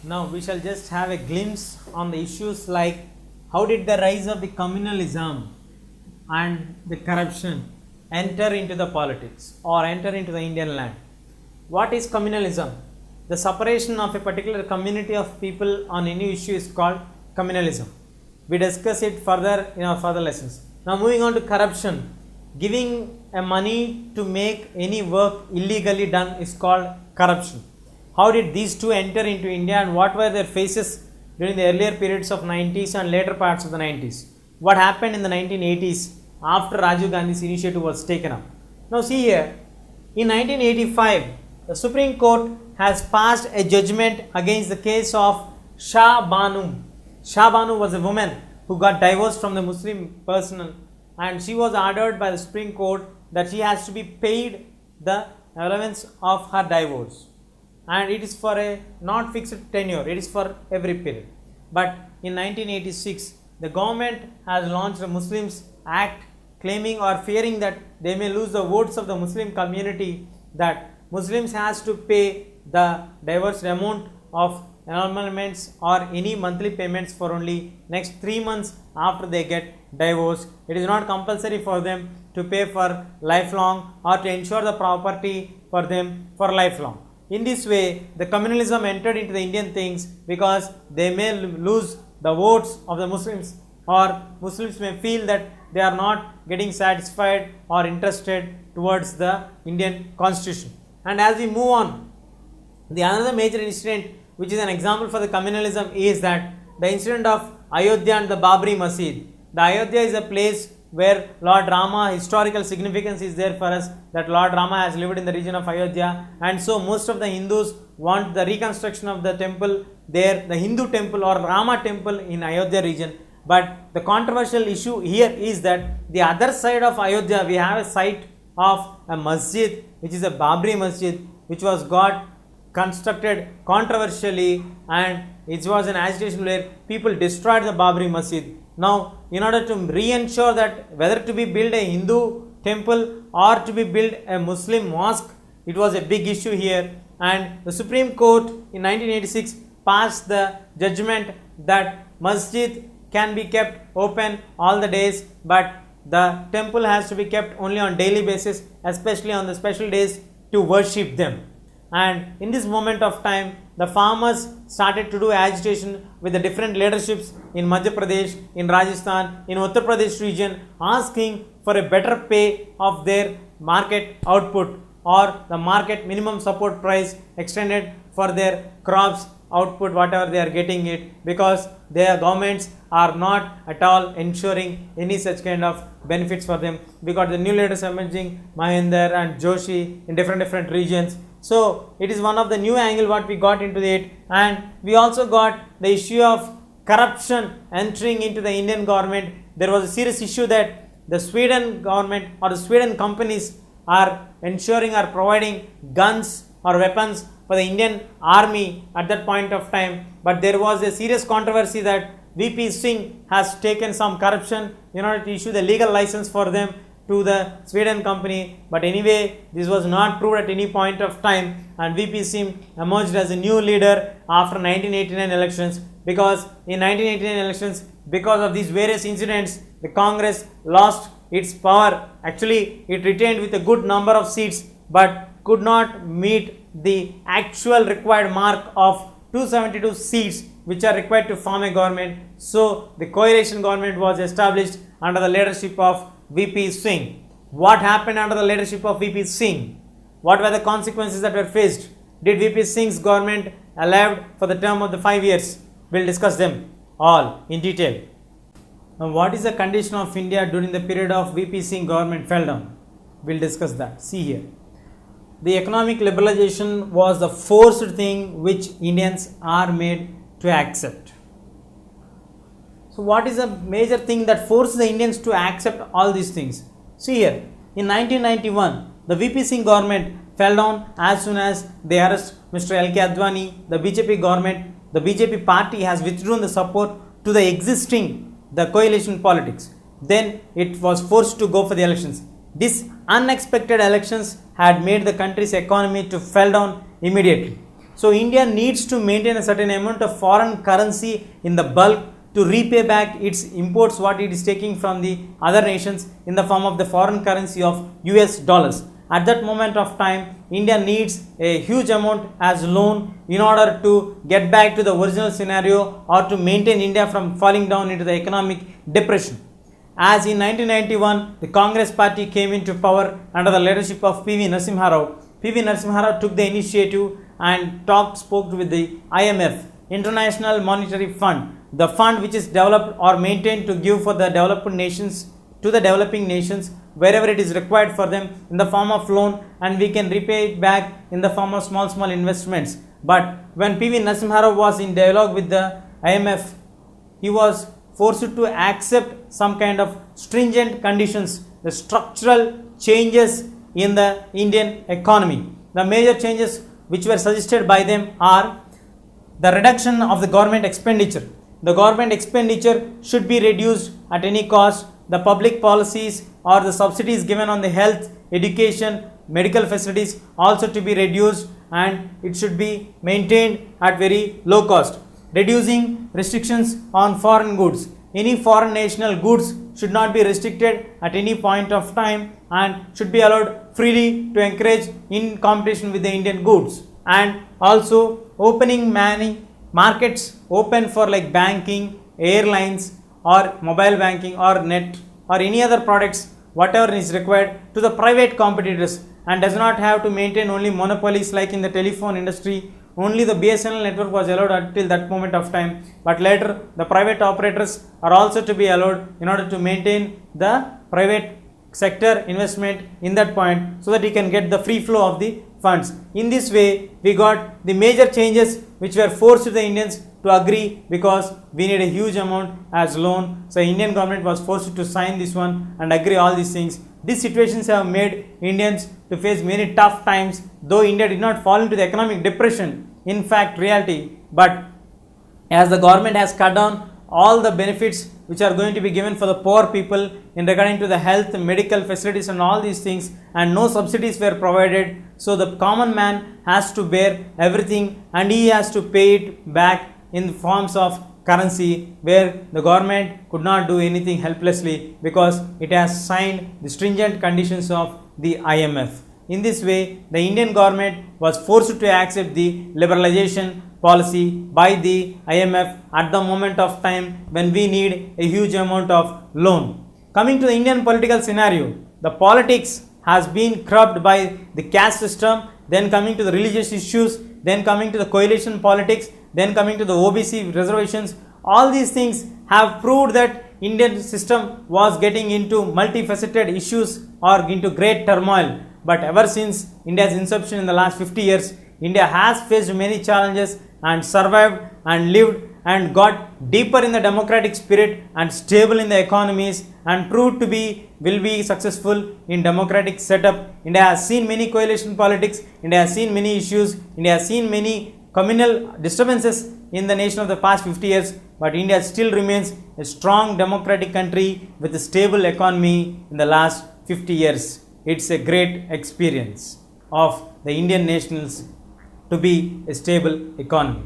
Now we shall just have a glimpse on the issues like how did the rise of the communalism and the corruption enter into the politics or enter into the Indian land. What is communalism? The separation of a particular community of people on any issue is called communalism. We discuss it further in our further lessons. Now moving on to corruption. Giving a money to make any work illegally done is called corruption. How did these two enter into India and what were their faces during the earlier periods of 90s and later parts of the 90s? What happened in the 1980s after Rajiv Gandhi's initiative was taken up? Now see here, in 1985, the Supreme Court has passed a judgment against the case of Shah Banu. Shah Banu was a woman who got divorced from the Muslim person, and she was ordered by the Supreme Court that she has to be paid the allowance of her divorce. And it is for a not fixed tenure, it is for every period. But in 1986, the government has launched a Muslims Act claiming or fearing that they may lose the votes of the Muslim community, that Muslims has to pay the divorce amount of annulments or any monthly payments for only next 3 months after they get divorced. It is not compulsory for them to pay for lifelong or to ensure the property for them for lifelong. In this way, the communalism entered into the Indian things because they may lose the votes of the Muslims, or Muslims may feel that they are not getting satisfied or interested towards the Indian constitution. And as we move on, the another major incident which is an example for the communalism is that the incident of Ayodhya and the Babri Masjid. The Ayodhya is a place where Lord Rama, historical significance is there for us, that Lord Rama has lived in the region of Ayodhya, and so most of the Hindus want the reconstruction of the temple there, the Hindu temple or Rama temple in Ayodhya region. But the controversial issue here is that the other side of Ayodhya we have a site of a masjid which is a Babri Masjid, which was got constructed controversially, and it was an agitation where people destroyed the Babri Masjid. Now, in order to re-ensure that whether to be built a Hindu temple or to be built a Muslim mosque, it was a big issue here, and the Supreme Court in 1986 passed the judgment that masjid can be kept open all the days, but the temple has to be kept only on daily basis, especially on the special days to worship them. And in this moment of time, the farmers started to do agitation with the different leaderships in Madhya Pradesh, in Rajasthan, in Uttar Pradesh region, asking for a better pay of their market output or the market minimum support price extended for their crops output, whatever they are getting it, because their governments are not at all ensuring any such kind of benefits for them. We got the new leaders emerging, Mahinder and Joshi in different regions. So it is one of the new angle what we got into it, and we also got the issue of corruption entering into the Indian government. There was a serious issue that the Sweden government or the Sweden companies are ensuring or providing guns or weapons for the Indian army at that point of time, but there was a serious controversy that VP Singh has taken some corruption in order to issue the legal license for them to the Sweden company. But anyway, this was not proved at any point of time, and VP Singh emerged as a new leader after 1989 elections, because in 1989 elections, because of these various incidents, the Congress lost its power. Actually, it retained with a good number of seats, but could not meet the actual required mark of 272 seats which are required to form a government. So the coalition government was established under the leadership of VP Singh. What happened under the leadership of VP Singh? What were the consequences that were faced? Did VP Singh's government allowed for the term of the 5 years? We'll discuss them all in detail. Now, what is the condition of India during the period of VP Singh government fell down? We'll discuss that. See here. The economic liberalization was the forced thing which Indians are made to accept. So what is a major thing that forced the Indians to accept all these things? See here, in 1991, the VP Singh government fell down as soon as they arrest Mr. L.K. Advani, the BJP government. The BJP party has withdrawn the support to the existing, the coalition politics. Then it was forced to go for the elections. These unexpected elections had made the country's economy to fall down immediately. So India needs to maintain a certain amount of foreign currency in the bulk to repay back its imports what it is taking from the other nations in the form of the foreign currency of US dollars. At that moment of time, India needs a huge amount as loan in order to get back to the original scenario or to maintain India from falling down into the economic depression. As in 1991, the Congress party came into power under the leadership of P.V. Narasimha Rao. P.V. Narasimha Rao took the initiative and spoke with the IMF, International Monetary Fund, the fund which is developed or maintained to give for the developed nations to the developing nations wherever it is required for them in the form of loan, and we can repay it back in the form of small investments. But when P.V. Narasimha Rao was in dialogue with the IMF, he was forced to accept some kind of stringent conditions, the structural changes in the Indian economy. The major changes which were suggested by them are the reduction of the government expenditure. The government expenditure should be reduced at any cost. The public policies or the subsidies given on the health, education, medical facilities also to be reduced, and it should be maintained at very low cost. Reducing restrictions on foreign goods. Any foreign national goods should not be restricted at any point of time and should be allowed freely to encourage in competition with the Indian goods. And also opening many markets open for like banking, airlines, or mobile banking or net or any other products whatever is required to the private competitors, and does not have to maintain only monopolies like in the telephone industry. Only the BSNL network was allowed until that moment of time, but later the private operators are also to be allowed in order to maintain the private sector investment in that point so that you can get the free flow of the funds. In this way, we got the major changes which were forced the Indians to agree because we need a huge amount as loan. So Indian government was forced to sign this one and agree all these things. These situations have made Indians to face many tough times, though India did not fall into the economic depression, in fact reality, but as the government has cut down all the benefits which are going to be given for the poor people in regarding to the health, medical facilities and all these things, and no subsidies were provided, so the common man has to bear everything and he has to pay it back in forms of currency, where the government could not do anything helplessly because it has signed the stringent conditions of the IMF. In this way, the Indian government was forced to accept the liberalization policy by the IMF at the moment of time when we need a huge amount of loan. Coming to the Indian political scenario, the politics has been corrupted by the caste system, then coming to the religious issues, then coming to the coalition politics, then coming to the OBC reservations. All these things have proved that Indian system was getting into multifaceted issues or into great turmoil. But ever since India's inception in the last 50 years, India has faced many challenges and survived and lived and got deeper in the democratic spirit and stable in the economies and proved to be will be successful in democratic setup. India has seen many coalition politics, India has seen many issues, India has seen many communal disturbances in the nation of the past 50 years, but India still remains a strong democratic country with a stable economy in the last 50 years. It's a great experience of the Indian nationals to be a stable economy.